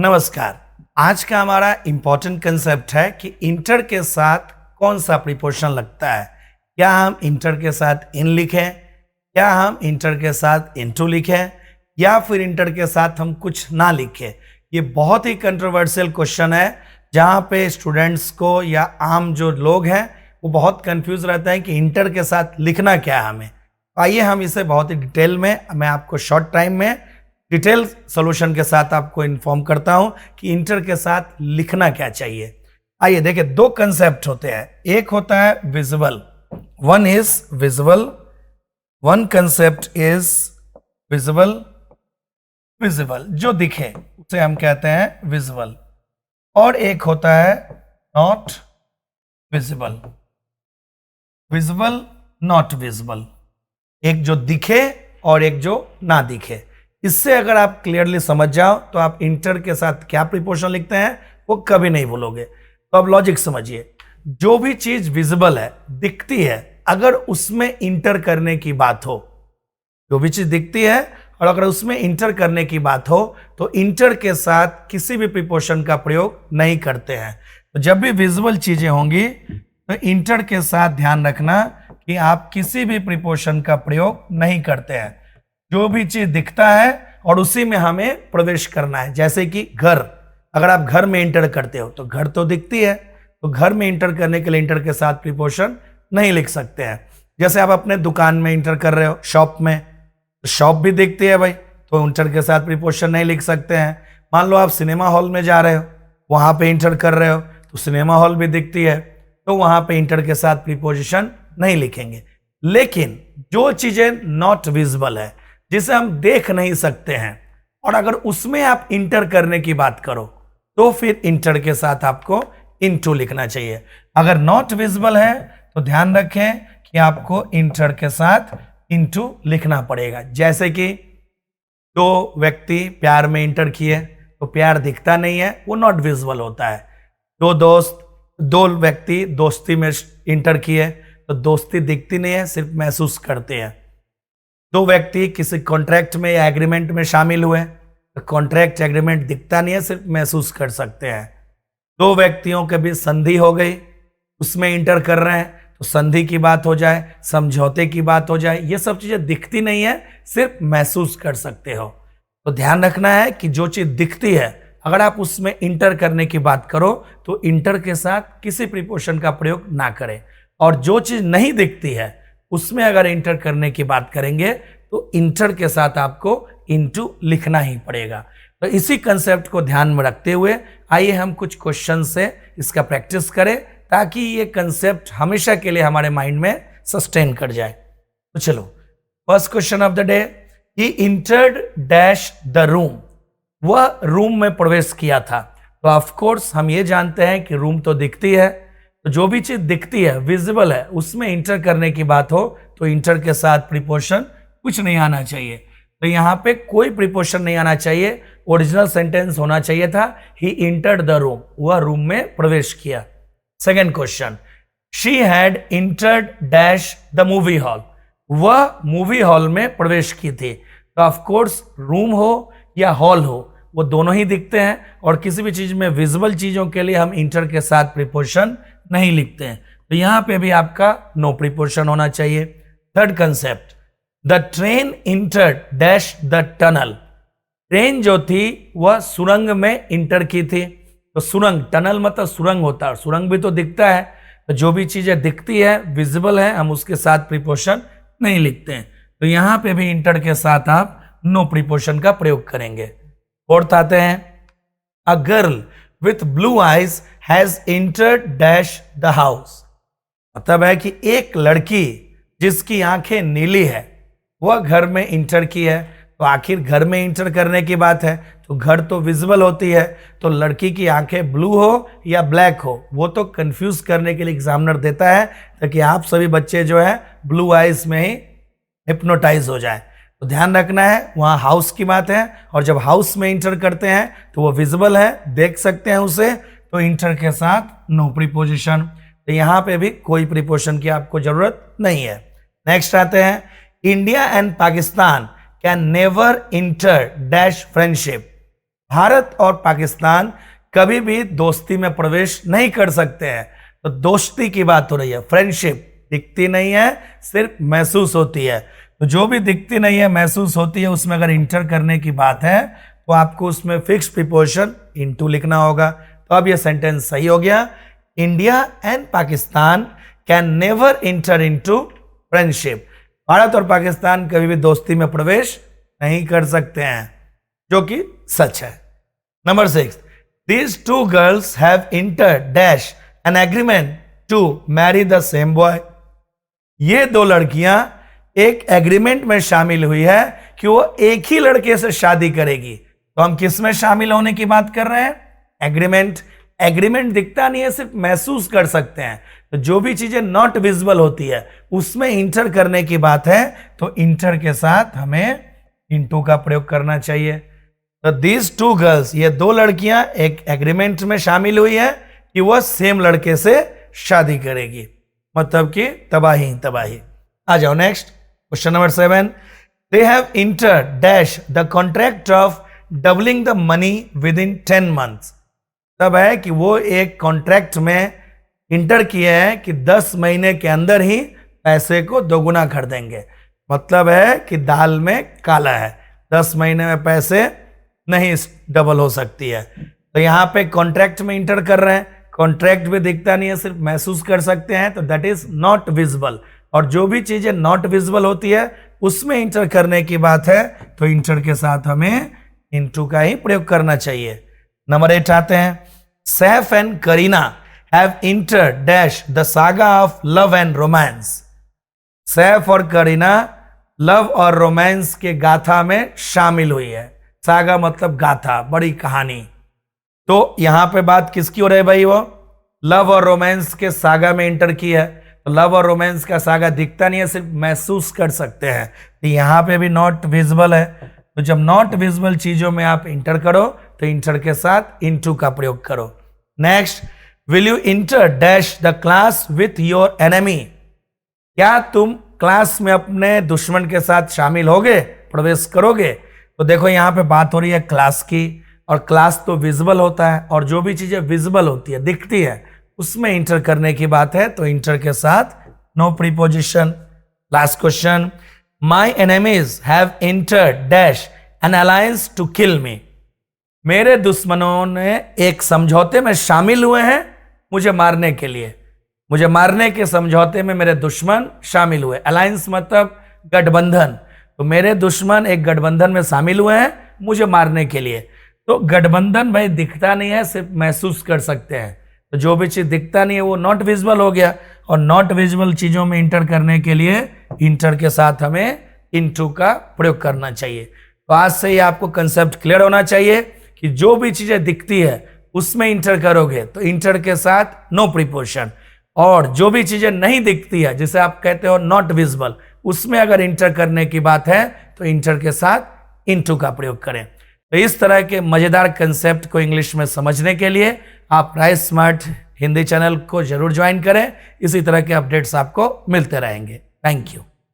नमस्कार। आज का हमारा इंपॉर्टेंट कंसेप्ट है कि इंटर के साथ कौन सा प्रीपोजिशन लगता है। क्या हम इंटर के साथ इन लिखें, क्या हम इंटर के साथ इनटू लिखें, या फिर इंटर के साथ हम कुछ ना लिखें। ये बहुत ही कंट्रोवर्शियल क्वेश्चन है, जहाँ पे स्टूडेंट्स को या आम जो लोग हैं वो बहुत कंफ्यूज रहते हैं कि इंटर के साथ लिखना क्या है हमें। आइए हम इसे बहुत ही डिटेल में, मैं आपको शॉर्ट टाइम में डिटेल सॉल्यूशन के साथ आपको इन्फॉर्म करता हूं कि इंटर के साथ लिखना क्या चाहिए। आइए देखिए, दो कंसेप्ट होते हैं। एक होता है visual, one is visual, one concept is visual. Visual जो दिखे उसे हम कहते हैं विजुअल, और एक होता है not visible. Visual not visible, एक जो दिखे और एक जो ना दिखे। इससे अगर आप क्लियरली समझ जाओ तो आप इंटर के साथ क्या प्रीपोजिशन लिखते हैं वो कभी नहीं भूलोगे। तो अब लॉजिक समझिए, जो भी चीज विजिबल है, दिखती है, अगर उसमें इंटर करने की बात हो, जो भी चीज दिखती है और अगर उसमें इंटर करने की बात हो तो इंटर के साथ किसी भी प्रीपोजिशन का प्रयोग नहीं करते हैं। तो जब भी विजुअल चीजें होंगी तो इंटर के साथ ध्यान रखना कि आप किसी भी प्रीपोजिशन का प्रयोग नहीं करते हैं। जो भी चीज दिखता है और उसी में हमें प्रवेश करना है। जैसे कि घर, अगर आप घर में इंटर करते हो तो घर तो दिखती है, तो घर में इंटर करने के लिए इंटर के साथ प्रीपोजिशन नहीं लिख सकते हैं। जैसे आप अपने दुकान में इंटर कर रहे हो, शॉप में, तो शॉप भी दिखती है भाई, तो इंटर के साथ प्रीपोजिशन नहीं लिख सकते हैं। मान लो आप सिनेमा हॉल में जा रहे हो, वहां पे इंटर कर रहे हो, तो सिनेमा हॉल भी दिखती है, तो वहां पे इंटर के साथ प्रीपोजिशन नहीं लिखेंगे। लेकिन जो चीजें नॉट विजिबल है, जिसे हम देख नहीं सकते हैं, और अगर उसमें आप इंटर करने की बात करो तो फिर इंटर के साथ आपको इनटू लिखना चाहिए। अगर नॉट विजिबल है तो ध्यान रखें कि आपको इंटर के साथ इनटू लिखना पड़ेगा। जैसे कि दो व्यक्ति प्यार में इंटर किए तो प्यार दिखता नहीं है, वो नॉट विजिबल होता है। दो व्यक्ति दोस्ती में इंटर किए तो दोस्ती दिखती नहीं है, सिर्फ महसूस करते हैं। दो व्यक्ति किसी कॉन्ट्रैक्ट में या एग्रीमेंट में शामिल हुए तो कॉन्ट्रैक्ट एग्रीमेंट दिखता नहीं है, सिर्फ महसूस कर सकते हैं। दो व्यक्तियों के बीच संधि हो गई, उसमें इंटर कर रहे हैं तो संधि की बात हो जाए, समझौते की बात हो जाए, ये सब चीजें दिखती नहीं है, सिर्फ महसूस कर सकते हो। तो ध्यान रखना है कि जो चीज दिखती है, अगर आप उसमें इंटर करने की बात करो तो इंटर के साथ किसी प्रीपोजिशन का प्रयोग ना करें, और जो चीज नहीं दिखती है उसमें अगर इंटर करने की बात करेंगे तो इंटर के साथ आपको इनटू लिखना ही पड़ेगा। तो इसी कंसेप्ट को ध्यान में रखते हुए आइए हम कुछ क्वेश्चन से इसका प्रैक्टिस करें, ताकि ये कंसेप्ट हमेशा के लिए हमारे माइंड में सस्टेन कर जाए। तो चलो, first question of the day, he entered dash the room, वह रूम में प्रवेश किया था। तो ऑफ कोर्स हम ये जानते हैं कि रूम तो दिखती है, तो जो भी चीज दिखती है, विजिबल है, उसमें इंटर करने की बात हो तो इंटर के साथ प्रीपोजिशन कुछ नहीं आना चाहिए। तो यहाँ पे कोई प्रीपोजिशन नहीं आना चाहिए, ओरिजिनल सेंटेंस होना चाहिए था ही इंटर्ड द रूम, वह रूम में प्रवेश किया। Second question, she had entered dash the movie hall, वह मूवी हॉल में प्रवेश की थी। तो ऑफ कोर्स रूम हो या हॉल हो, वो दोनों ही दिखते हैं, और किसी भी चीज में विजिबल चीजों के लिए हम इंटर के साथ प्रीपोजिशन नहीं लिखते हैं। तो यहां पे भी आपका नो प्रीपोजिशन होना चाहिए। Third concept, the train entered dash the tunnel, train जो थी वह सुरंग में इंटर की थी। तो सुरंग, टनल मतलब सुरंग होता है, सुरंग भी तो दिखता है। तो जो भी चीजें दिखती है, विजिबल है, हम उसके साथ प्रीपोजिशन नहीं लिखते हैं। तो यहां पे भी इंटर के साथ आप नो प्रीपोजिशन का प्रयोग करेंगे। फोर्थ आते हैं, a girl with blue eyes has entered dash the house, मतलब है कि एक लड़की जिसकी आंखें नीली है वह घर में इंटर की है। तो आखिर घर में इंटर करने की बात है तो घर तो विजिबल होती है, तो लड़की की आंखें ब्लू हो या ब्लैक हो, वो तो कंफ्यूज करने के लिए एग्जामिनर देता है, ताकि आप सभी बच्चे जो है ब्लू आइज में ही हिप्नोटाइज हो जाए। तो ध्यान रखना है, वहाँ हाउस की बात है, और जब हाउस में इंटर करते हैं तो वो विजिबल है, देख सकते हैं उसे, तो इंटर के साथ नो प्रीपोजिशन। तो यहाँ पे भी कोई प्रीपोजिशन की आपको जरूरत नहीं है। नेक्स्ट आते हैं, India and Pakistan can never inter dash friendship, Bharat और पाकिस्तान कभी भी दोस्ती में प्रवेश नहीं कर सकते हैं। तो दोस्ती की बात हो रही है, फ्रेंडशिप दिखती नहीं है, सिर्फ महसूस होती है। तो जो भी दिखती नहीं है, महसूस होती है, उसमें अगर इंटर करने की बात है तो आपको उसमें फिक्स प्रीपोजिशन इनटू लिखना होगा। तो अब यह सेंटेंस सही हो गया। India and Pakistan can never inter into friendship. Bharat और पाकिस्तान कभी भी दोस्ती में प्रवेश नहीं कर सकते हैं, जो कि सच है। Number 6, these two girls have entered dash an agreement to marry the same boy. ये दो लड़कियां एक एग्रीमेंट में शामिल हुई है कि वो एक ही लड़के से शादी करेगी। तो हम किस में शामिल होने की बात कर रहे हैं? एग्रीमेंट। एग्रीमेंट दिखता नहीं है, सिर्फ महसूस कर सकते हैं। तो जो भी चीजें नॉट विजिबल होती है उसमें इंटर करने की बात है, तो इंटर के साथ हमें इनटू का प्रयोग करना चाहिए। तो दीज टू गर्ल्स, ये दो लड़कियां एक एग्रीमेंट में शामिल हुई है कि वह सेम लड़के से शादी करेगी, मतलब कि तबाही तबाही। आ जाओ next question number 7, they have entered dash the contract of doubling the money with in 10 months. तब है कि वो एक कॉन्ट्रैक्ट में इंटर किए हैं कि 10 महीने के अंदर ही पैसे को दोगुना कर देंगे। मतलब है कि दाल में काला है, 10 महीने में पैसे नहीं डबल हो सकती है। तो यहाँ पे कॉन्ट्रैक्ट में इंटर कर रहे हैं, कॉन्ट्रैक्ट भी दिखता नहीं है, सिर्फ महसूस कर सकते हैं, तो दैट इज नॉट विजिबल। और जो भी चीजें नॉट विजिबल होती है उसमें इंटर करने की बात है, तो इंटर के साथ हमें इनटू का ही प्रयोग करना चाहिए। नंबर 8 आते हैं, Saif and Kareena have entered dash the saga of love and romance. Saif और करीना लव और रोमांस के गाथा में शामिल हुई है। सागा मतलब गाथा, बड़ी कहानी। तो यहां पे बात किसकी हो रही है भाई? वो लव और रोमांस के सागा में इंटर की है। तो लव और रोमांस का सागा दिखता नहीं है, सिर्फ महसूस कर सकते हैं। तो यहां पे भी नॉट विजिबल है। तो जब नॉट विजिबल चीजों में आप इंटर करो तो इंटर के साथ इनटू का प्रयोग करो। Next, will you inter dash the class with your enemy. क्या तुम क्लास में अपने दुश्मन के साथ शामिल होगे, प्रवेश करोगे? तो देखो यहां पे बात हो रही है क्लास की, और क्लास तो विजिबल होता है, और जो भी चीजें विजिबल होती है, दिखती है, उसमें इंटर करने की बात है, तो इंटर के साथ no preposition. Last question, my enemies have entered dash an alliance to kill me. मेरे दुश्मनों ने एक समझौते में शामिल हुए हैं मुझे मारने के लिए। मुझे मारने के समझौते में मेरे दुश्मन शामिल हुए। अलायंस मतलब गठबंधन। तो मेरे दुश्मन एक गठबंधन में शामिल हुए हैं मुझे मारने के लिए। तो गठबंधन भाई दिखता नहीं है, सिर्फ महसूस कर सकते हैं। तो जो भी चीज दिखता नहीं है वो नॉट विजिबल हो गया, और नॉट विजिबल चीजों में इंटर करने के लिए इंटर के साथ हमें इनटू का प्रयोग करना चाहिए। तो आज से ही आपको कंसेप्ट क्लियर होना चाहिए कि जो भी चीजें दिखती है उसमें इंटर करोगे तो इंटर के साथ नो प्रीपोजिशन, और जो भी चीजें नहीं दिखती है जिसे आप कहते हो नॉट विजिबल, उसमें अगर इंटर करने की बात है तो इंटर के साथ इनटू का प्रयोग करें। तो इस तरह के मजेदार कंसेप्ट को इंग्लिश में समझने के लिए आप राइस स्मार्ट हिंदी चैनल को जरूर ज्वाइन करें। इसी तरह के अपडेट्स आपको मिलते रहेंगे। Thank you.